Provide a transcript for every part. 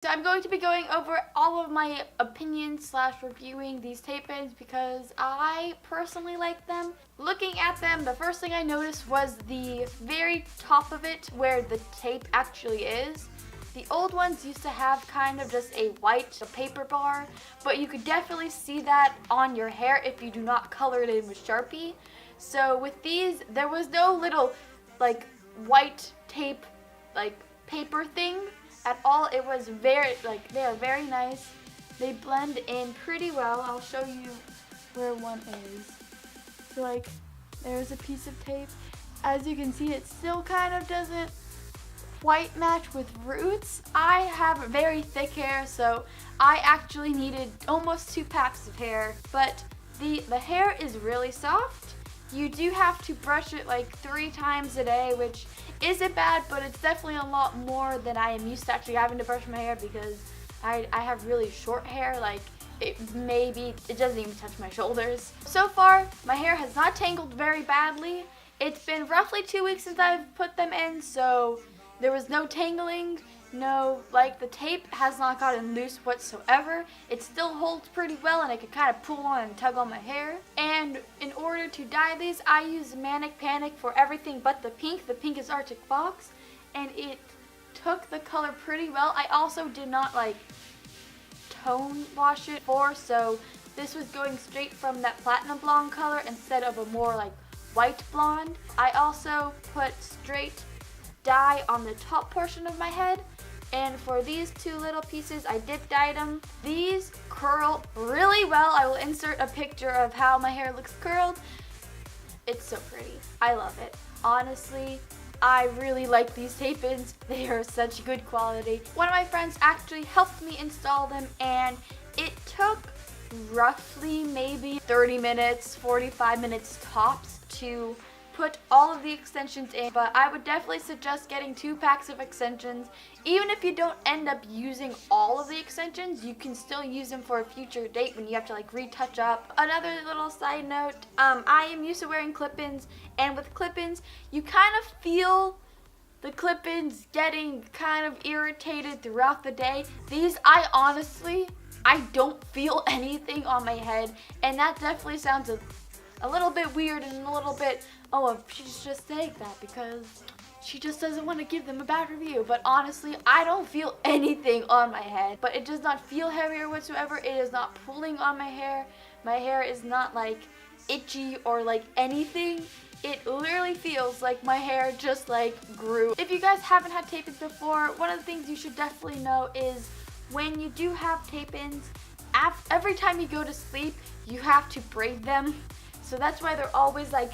So I'm going to be going over all of my opinions slash reviewing these tape pins because I personally like them. Looking at them, the first thing I noticed was the very top of it where the tape actually is. The old ones used to have kind of just a white paper bar, but you could definitely see that on your hair if you do not color it in with Sharpie. So with these, there was no little like white tape like paper thing at all. It was very, like, they are very nice. They blend in pretty well. I'll show you where one is. So like, there's a piece of tape. As you can see, it still kind of doesn't quite match with roots. I have very thick hair, so I actually needed almost 2 packs of hair, but the hair is really soft. You do have to brush it like 3 times a day, which isn't bad, but it's definitely a lot more than I am used to actually having to brush my hair because I have really short hair. Like it doesn't even touch my shoulders. So far, my hair has not tangled very badly. It's been roughly 2 weeks since I've put them in, so there was no tangling. No, like the tape has not gotten loose whatsoever. It still holds pretty well and I could kind of pull on and tug on my hair. And in order to dye these, I use Manic Panic for everything but the pink. The pink is Arctic Fox and it took the color pretty well. I also did not like tone wash it before, so this was going straight from that platinum blonde color instead of a more like white blonde. I also put straight dye on the top portion of my head. And for these 2 little pieces, I dip dyed them. These curl really well. I will insert a picture of how my hair looks curled. It's so pretty. I love it. Honestly, I really like these tape pins. They are such good quality. One of my friends actually helped me install them, and it took roughly maybe 30 minutes, 45 minutes tops to put all of the extensions in, but I would definitely suggest getting 2 packs of extensions. Even if you don't end up using all of the extensions, you can still use them for a future date when you have to like retouch up. Another little side note, I am used to wearing clip-ins, and with clip-ins, you kind of feel the clip-ins getting kind of irritated throughout the day. These, I don't feel anything on my head, and that definitely sounds a little bit weird and a little bit, oh, she's just saying that because she just doesn't want to give them a bad review. But honestly, I don't feel anything on my head. But it does not feel heavier whatsoever. It is not pulling on my hair. My hair is not like itchy or like anything. It literally feels like my hair just like grew. If you guys haven't had tape-ins before, one of the things you should definitely know is when you do have tape-ins, every time you go to sleep, you have to braid them. So that's why they're always like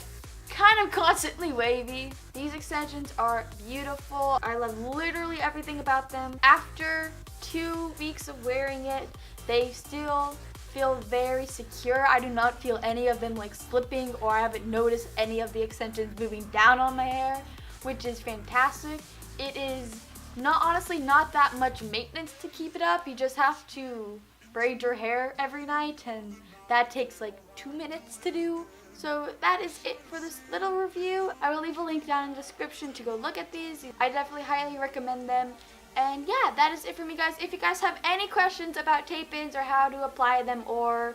kind of constantly wavy. These extensions are beautiful. I love literally everything about them. After 2 weeks of wearing it, they still feel very secure. I do not feel any of them like slipping, or I haven't noticed any of the extensions moving down on my hair, which is fantastic. It is honestly not that much maintenance to keep it up. You just have to braid your hair every night, and that takes like 2 minutes to do. So that is it for this little review. I will leave a link down in the description to go look at these. I definitely highly recommend them. And yeah, that is it for me, guys. If you guys have any questions about tape-ins or how to apply them, or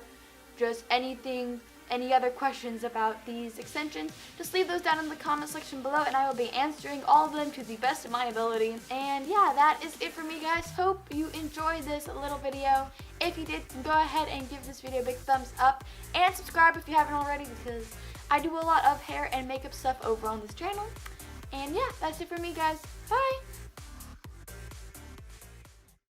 just anything, any other questions about these extensions, just leave those down in the comment section below and I will be answering all of them to the best of my ability. And yeah, that is it for me, guys. Hope you enjoyed this little video. If you did, go ahead and give this video a big thumbs up and subscribe if you haven't already, because I do a lot of hair and makeup stuff over on this channel. And yeah, that's it for me, guys. Bye!